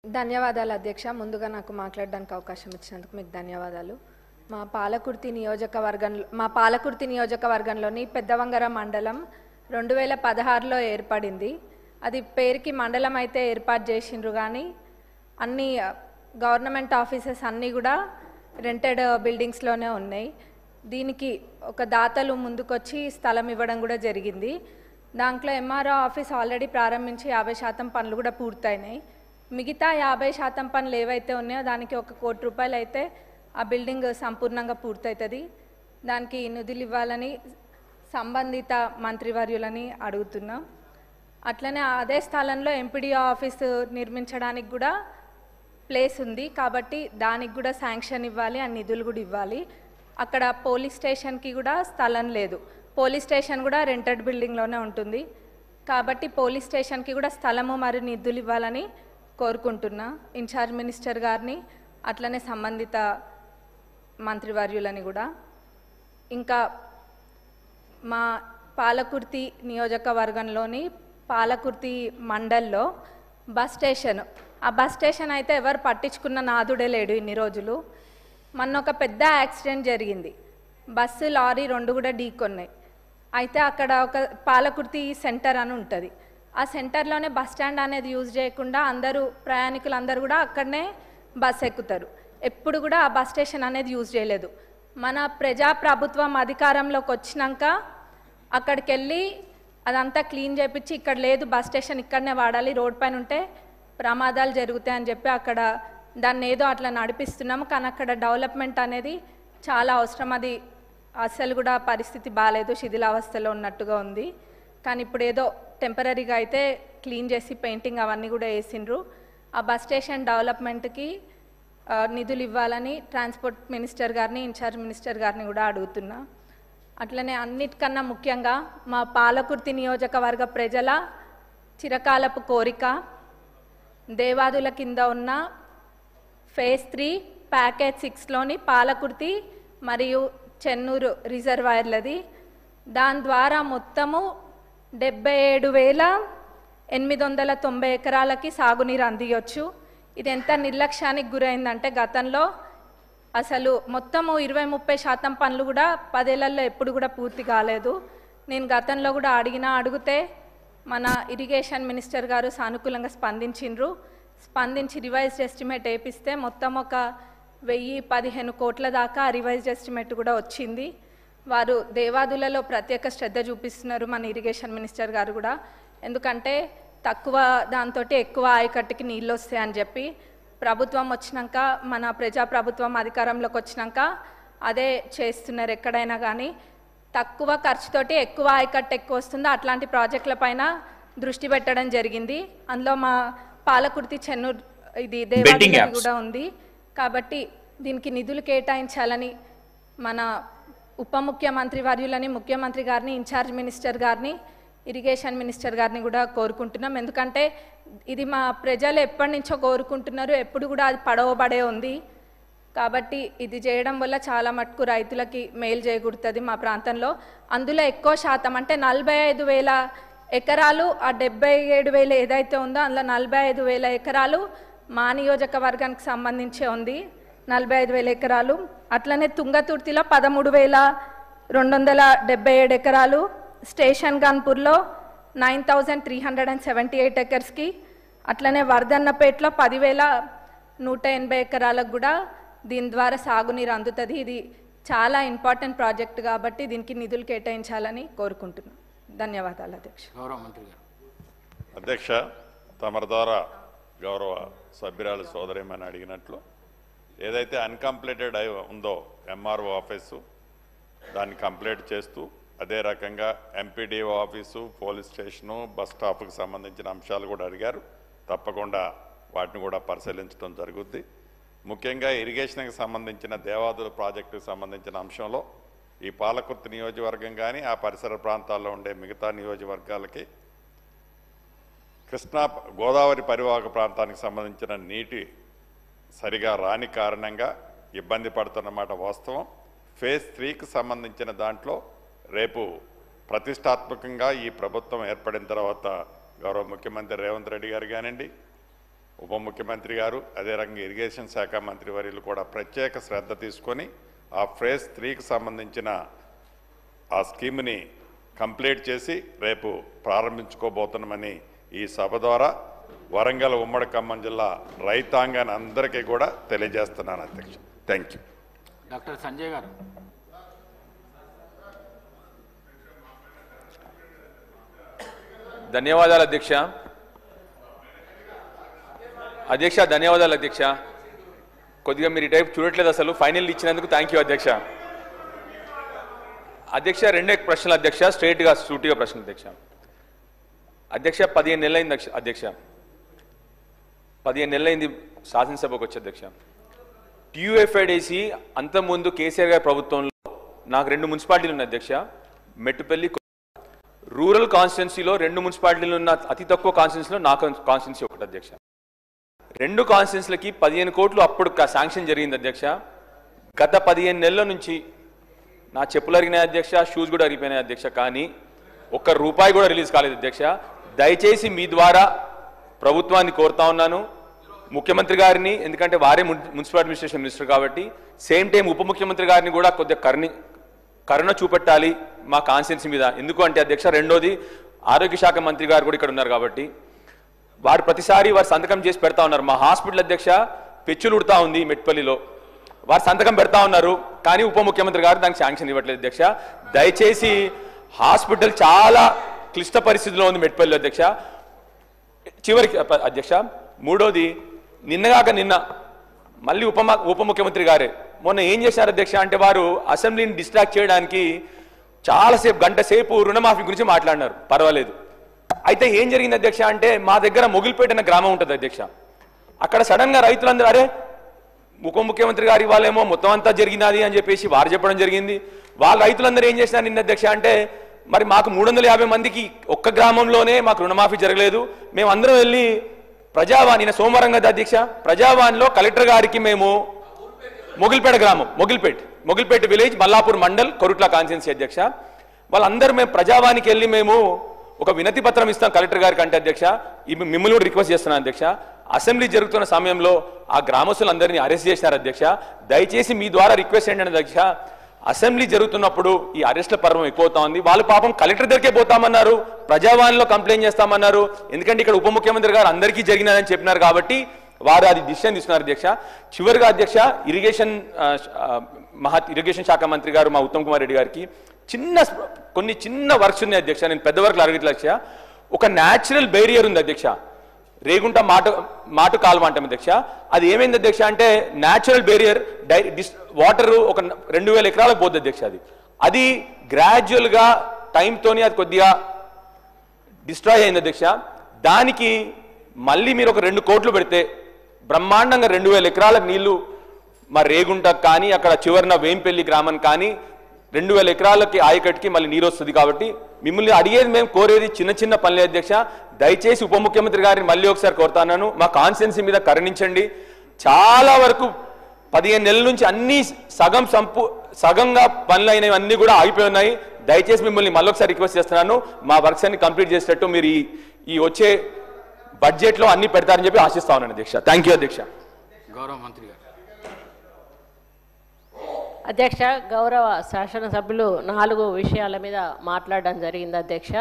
ధన్యవాదాలు అధ్యక్ష. ముందుగా నాకు మాట్లాడడానికి అవకాశం ఇచ్చినందుకు మీకు ధన్యవాదాలు. మా పాలకుర్తి నియోజకవర్గంలోని పెద్దవంగర మండలం 2016లో ఏర్పడింది. అది పేరుకి మండలం అయితే ఏర్పాటు చేసిండ్రు, కానీ అన్ని గవర్నమెంట్ ఆఫీసెస్ అన్నీ కూడా రెంటెడ్ బిల్డింగ్స్లోనే ఉన్నాయి. దీనికి ఒక దాతలు ముందుకొచ్చి స్థలం ఇవ్వడం కూడా జరిగింది. దాంట్లో ఎంఆర్ఓ ఆఫీస్ ఆల్రెడీ ప్రారంభించి 50% పనులు కూడా పూర్తయినాయి. మిగతా 50% పనులు ఏవైతే ఉన్నాయో దానికి 1 కోటి రూపాయలు అయితే ఆ బిల్డింగ్ సంపూర్ణంగా పూర్తవుతుంది. దానికి నిధులు ఇవ్వాలని సంబంధిత మంత్రివర్యులని అడుగుతున్నాం. అట్లనే అదే స్థలంలో ఎంపీడీఓ ఆఫీస్ నిర్మించడానికి కూడా ప్లేస్ ఉంది, కాబట్టి దానికి కూడా శాంక్షన్ ఇవ్వాలి, ఆ నిధులు కూడా ఇవ్వాలి. అక్కడ పోలీస్ స్టేషన్కి కూడా స్థలం లేదు. పోలీస్ స్టేషన్ కూడా రెంటెడ్ బిల్డింగ్లోనే ఉంటుంది, కాబట్టి పోలీస్ స్టేషన్కి కూడా స్థలము మరియు నిధులు ఇవ్వాలని కోరుకుంటున్నా ఇన్ఛార్జ్ మినిస్టర్ గారిని, అట్లనే సంబంధిత మంత్రివర్యులని కూడా. ఇంకా మా పాలకుర్తి నియోజకవర్గంలోని పాలకుర్తి మండల్లో బస్ స్టేషన్, ఆ బస్ స్టేషన్ అయితే ఎవరు పట్టించుకున్న నాదుడే లేడు ఇన్ని రోజులు. మొన్న ఒక పెద్ద యాక్సిడెంట్ జరిగింది, బస్సు లారీ 2 కూడా ఢీకొన్నాయి. అయితే అక్కడ ఒక పాలకుర్తి సెంటర్ అని ఉంటుంది, ఆ సెంటర్లోనే బస్ స్టాండ్ అనేది యూజ్ చేయకుండా ప్రయాణికులు అందరూ కూడా అక్కడనే బస్ ఎక్కుతారు. ఎప్పుడు కూడా ఆ బస్ స్టేషన్ అనేది యూజ్ చేయలేదు. మన ప్రజాప్రభుత్వం అధికారంలోకి వచ్చినాక అక్కడికి వెళ్ళి అదంతా క్లీన్ చేయించి ఇక్కడ లేదు బస్ స్టేషన్ ఇక్కడనే వాడాలి, రోడ్ పైన ఉంటే ప్రమాదాలు జరుగుతాయని చెప్పి అక్కడ దాన్ని ఏదో అట్లా నడిపిస్తున్నాము. కానీ అక్కడ డెవలప్మెంట్ అనేది చాలా అవసరం. అది అసలు కూడా పరిస్థితి బాగాలేదు, శిథిలావస్థలో ఉన్నట్టుగా ఉంది. కానీ ఇప్పుడు ఏదో టెంపరీగా అయితే క్లీన్ చేసి పెయింటింగ్ అవన్నీ కూడా వేసిండ్రు. ఆ బస్ స్టేషన్ డెవలప్మెంట్కి నిధులు ఇవ్వాలని ట్రాన్స్పోర్ట్ మినిస్టర్ గారిని, ఇన్ఛార్జ్ మినిస్టర్ గారిని కూడా అడుగుతున్నా. అట్లనే అన్నిటికన్నా ముఖ్యంగా మా పాలకుర్తి నియోజకవర్గ ప్రజల చిరకాలపు కోరిక దేవాదుల కింద ఉన్న ఫేజ్ 3 ప్యాకేజ్ 6లోని పాలకుర్తి మరియు చెన్నూరు రిజర్వాయర్లది. దాని ద్వారా మొత్తము 77,890 ఎకరాలకి సాగునీరు అందియొచ్చు. ఇది ఎంత నిర్లక్ష్యానికి గురైందంటే గతంలో అసలు మొత్తము 20-30% పనులు కూడా 10 ఏళ్లలో ఎప్పుడు కూడా పూర్తి కాలేదు. నేను గతంలో కూడా అడిగితే మన ఇరిగేషన్ మినిస్టర్ గారు సానుకూలంగా స్పందించి రివైజ్డ్ ఎస్టిమేట్ వేపిస్తే మొత్తం ఒక 1015 కోట్ల దాకా రివైజ్డ్ ఎస్టిమేట్ కూడా వచ్చింది. వారు దేవాదులలో ప్రత్యేక శ్రద్ధ చూపిస్తున్నారు మన ఇరిగేషన్ మినిస్టర్ గారు కూడా, ఎందుకంటే తక్కువ దాంతో ఎక్కువ ఆయకట్టుకి నీళ్ళు వస్తాయని చెప్పి. ప్రభుత్వం వచ్చినాక, మన ప్రజాప్రభుత్వం అధికారంలోకి వచ్చినాక అదే చేస్తున్నారు. ఎక్కడైనా కానీ తక్కువ ఖర్చుతోటి ఎక్కువ ఆయకట్టు ఎక్కువ వస్తుందో అట్లాంటి ప్రాజెక్టుల పైన దృష్టి పెట్టడం జరిగింది. అందులో మా పాలకుర్తి చెన్నూరు ఇది దేవాదుల కూడా ఉంది. కాబట్టి దీనికి నిధులు కేటాయించాలని మన ఉప ముఖ్యమంత్రి వర్యులని, ముఖ్యమంత్రి గారిని, ఇన్ఛార్జ్ మినిస్టర్ గారిని, ఇరిగేషన్ మినిస్టర్ గారిని కూడా కోరుకుంటున్నాం. ఎందుకంటే ఇది మా ప్రజలు ఎప్పటి నుంచో కోరుకుంటున్నారు, ఎప్పుడు కూడా అది పడవబడే ఉంది. కాబట్టి ఇది చేయడం వల్ల చాలా మటుకు రైతులకి మేలు చేకూరుతుంది మా ప్రాంతంలో. అందులో ఎక్కువ శాతం అంటే 45,000 ఎకరాలు, ఆ 77,000 ఏదైతే ఉందో అందులో 45,000 ఎకరాలు మా నియోజకవర్గానికి సంబంధించే ఉంది, 45,000 ఎకరాలు. అట్లనే తుంగతుర్తిలో 13,277 ఎకరాలు, స్టేషన్ గన్పూర్లో 9,378 ఎకర్స్కి, అట్లనే వర్ధన్నపేటలో 10,180 ఎకరాలకు కూడా దీని ద్వారా సాగునీరు అందుతుంది. ఇది చాలా ఇంపార్టెంట్ ప్రాజెక్ట్ కాబట్టి దీనికి నిధులు కేటాయించాలని కోరుకుంటున్నాను. ధన్యవాదాలు అధ్యక్ష. అధ్యక్ష, తమరి ద్వారా గౌరవ సభ్యురాలు సోదరేమని అడిగినట్లు ఏదైతే అన్కంప్లీటెడ్ ఉందో ఎంఆర్ఓ ఆఫీసు దాన్ని కంప్లీట్ చేస్తూ, అదే రకంగా MPDO office, police station, bus స్టాప్కి సంబంధించిన అంశాలు కూడా అడిగారు. తప్పకుండా వాటిని కూడా పరిశీలించడం జరుగుద్ది. ముఖ్యంగా ఇరిగేషన్కి సంబంధించిన దేవాదుల ప్రాజెక్టుకు సంబంధించిన అంశంలో ఈ పాలకుర్తి నియోజకవర్గం కానీ ఆ పరిసర ప్రాంతాల్లో ఉండే మిగతా నియోజకవర్గాలకి కృష్ణా గోదావరి పరివాహక ప్రాంతానికి సంబంధించిన నీటి సరిగా రాని కారణంగా ఇబ్బంది పడుతున్నమాట వాస్తవం. ఫేజ్ 3కి సంబంధించిన దాంట్లో రేపు ప్రతిష్టాత్మకంగా ఈ ప్రభుత్వం ఏర్పడిన తర్వాత గౌరవ ముఖ్యమంత్రి రేవంత్ రెడ్డి గారు కానివ్వండి, ఉప ముఖ్యమంత్రి గారు అదే రకంగా ఇరిగేషన్ శాఖ మంత్రివర్యులు కూడా ప్రత్యేక శ్రద్ధ తీసుకొని ఆ ఫేజ్ 3కి సంబంధించిన ఆ స్కీమ్ని కంప్లీట్ చేసి రేపు ప్రారంభించుకోబోతున్నామని ఈ సభ ద్వారా వరంగల్ ఉమ్మడి ఖమ్మం జిల్లా రైతాంగాన్ని అందరికీ కూడా తెలియజేస్తున్నాను అధ్యక్ష. Thank you. డాక్టర్ సంజయ్ గారు. ధన్యవాదాలు అధ్యక్ష. ధన్యవాదాలు అధ్యక్ష. కొద్దిగా మీరు ఈ టైప్ చూడట్లేదు అసలు. ఫైనల్ ఇచ్చినందుకు థ్యాంక్ యూ అధ్యక్ష. రెండే ప్రశ్నలు అధ్యక్ష, స్ట్రైట్గా సూటిగా ప్రశ్న అధ్యక్ష. 15 నెలలైంది అధ్యక్ష. 15 నెలలైంది శాసనసభకు వచ్చి అధ్యక్ష. టీయూఎఫ్ఐడిసి అంతకుముందు కేసీఆర్ గారి ప్రభుత్వంలో నాకు 2 మున్సిపాలిటీలు ఉన్నాయి అధ్యక్ష. మెట్టుపల్లి రూరల్ కాన్స్టిట్యున్సీలో 2 మున్సిపాలిటీలు ఉన్న అతి తక్కువ కాన్స్టిట్యున్సీలో నా కాన్స్టిట్యున్సీ ఒకటి అధ్యక్ష. 2 కాన్స్టిట్యున్సీలకి 15 కోట్లు అప్పుడు శాంక్షన్ జరిగింది అధ్యక్ష. గత 15 నెలల నుంచి నా చెప్పులు అరిగినాయి అధ్యక్ష, షూస్ కూడా అరిగిపోయినాయి అధ్యక్ష. కానీ ఒక్క రూపాయి కూడా రిలీజ్ కాలేదు అధ్యక్ష. దయచేసి మీ ద్వారా ప్రభుత్వాన్ని కోరుతా ఉన్నాను, ముఖ్యమంత్రి గారిని, ఎందుకంటే వారే మున్సిపల్ అడ్మినిస్ట్రేషన్ మినిస్టర్ కాబట్టి, సేమ్ టైం ఉప ముఖ్యమంత్రి గారిని కూడా కొద్దిగా కరుణ చూపెట్టాలి మా కాన్స్టిట్యున్సీ మీద. ఎందుకు అంటే అధ్యక్ష, రెండోది ఆరోగ్య శాఖ మంత్రి గారు కూడా ఇక్కడ ఉన్నారు కాబట్టి వారు ప్రతిసారి వారు సంతకం చేసి పెడతా ఉన్నారు. మా హాస్పిటల్ అధ్యక్ష పెచ్చులు ఉడతా ఉంది మెట్పల్లిలో, వారు సంతకం పెడతా ఉన్నారు కానీ ఉప ముఖ్యమంత్రి గారు దానికి శాంక్షన్ ఇవ్వట్లేదు అధ్యక్ష. దయచేసి హాస్పిటల్ చాలా క్లిష్ట పరిస్థితిలో ఉంది మెట్పల్లి అధ్యక్ష. చివరికి అధ్యక్ష, మూడోది నిన్నగాక నిన్న మళ్ళీ ఉప ముఖ్యమంత్రి గారే మొన్న ఏం చేశారు అధ్యక్ష అంటే, వారు అసెంబ్లీని డిస్ట్రాక్ట్ చేయడానికి చాలాసేపు గంట సేపు రుణమాఫీ గురించి మాట్లాడినారు. పర్వాలేదు. అయితే ఏం జరిగింది అధ్యక్ష అంటే, మా దగ్గర మొగిలిపేట అనే గ్రామం ఉంటుంది అధ్యక్ష. అక్కడ సడన్ గా రైతులందరూ అరే ఉప ముఖ్యమంత్రి గారి వాళ్ళేమో మొత్తం అంతా జరిగినది అని చెప్పేసి వారు చెప్పడం జరిగింది. వాళ్ళ రైతులందరూ ఏం చేసినారు నిన్న అధ్యక్ష అంటే, మరి మాకు 350 మందికి ఒక్క గ్రామంలోనే మాకు రుణమాఫీ జరగలేదు, మేము అందరం వెళ్ళి ప్రజావాణి సోమవారం కదా అధ్యక్ష, ప్రజావాణిలో కలెక్టర్ గారికి మేము మొగిలిపేట గ్రామం మొగిలిపేట విలేజ్ మల్లాపూర్ మండల్ కొరుట్ల కాన్స్టిట్యున్సీ అధ్యక్ష, వాళ్ళందరూ మేము ప్రజావాణికి వెళ్ళి మేము ఒక వినతి పత్రం ఇస్తాం కలెక్టర్ గారికి అంటే అధ్యక్ష, మిమ్మల్ని కూడా రిక్వెస్ట్ చేస్తున్నాను అధ్యక్ష, అసెంబ్లీ జరుగుతున్న సమయంలో ఆ గ్రామస్తులందరినీ అరెస్ట్ చేశారు అధ్యక్ష. దయచేసి మీ ద్వారా రిక్వెస్ట్ ఏంటంటే అధ్యక్ష, అసెంబ్లీ జరుగుతున్నప్పుడు ఈ అరెస్ట్ల పర్వం ఎక్కువవుతా ఉంది. వాళ్ళు పాపం కలెక్టర్ దగ్గరే పోతామన్నారు, ప్రజావాణిలో కంప్లైంట్ చేస్తామన్నారు. ఎందుకంటే ఇక్కడ ఉప ముఖ్యమంత్రి గారు అందరికీ జరిగినదని చెప్పినారు కాబట్టి వారు అది డిసిషన్ తీసుకున్నారు అధ్యక్ష. చివరిగా అధ్యక్ష, ఇరిగేషన్ శాఖ మంత్రి గారు మా ఉత్తమ్ కుమార్ రెడ్డి గారికి కొన్ని చిన్న వర్క్స్ ఉన్నాయి అధ్యక్ష. నేను పెద్ద వర్క్లు అడగట్లేదు అధ్యక్ష. ఒక న్యాచురల్ బేరియర్ ఉంది అధ్యక్ష, రేగుంట మాటు కాలువ అంటాం అధ్యక్ష. అది ఏమైంది అధ్యక్ష అంటే, న్యాచురల్ బేరియర్ వాటర్ ఒక 2000 ఎకరాలకు పోద్ది అధ్యక్ష. అది గ్రాడ్యువల్ గా టైంతోని అది కొద్దిగా డిస్ట్రాయ్ అయింది అధ్యక్ష. దానికి మళ్ళీ మీరు ఒక 2 కోట్లు పెడితే బ్రహ్మాండంగా 2000 ఎకరాలకు నీళ్లు మా రేగుంటకు కానీ అక్కడ చివరిన వేంపల్లి గ్రామం కానీ 2000 ఎకరాలకి ఆయకట్టుకి మళ్ళీ నీరు వస్తుంది. కాబట్టి మిమ్మల్ని అడిగేది, మేము కోరేది చిన్న పనులే అధ్యక్ష. దయచేసి ఉప ముఖ్యమంత్రి గారిని మళ్ళీ ఒకసారి కోరుతాను, మా కాన్స్టిట్యున్సీ మీద కరుణించండి. చాలా వరకు 15 నెలల నుంచి అన్ని సగంగా పనులు అయినవి అన్ని కూడా ఆగిపోయి ఉన్నాయి. దయచేసి మిమ్మల్ని మళ్ళొకసారి రిక్వెస్ట్ చేస్తున్నాను, మా వర్క్స్ అన్ని కంప్లీట్ చేసేటట్టు మీరు ఈ వచ్చే బడ్జెట్లో అన్ని పెడతారని చెప్పి ఆశిస్తా ఉన్నాను అధ్యక్ష. థ్యాంక్ యూ అధ్యక్ష. గౌరవ మంత్రి గారు. అధ్యక్ష, గౌరవ శాసనసభ్యులు 4 విషయాల మీద మాట్లాడడం జరిగింది అధ్యక్ష.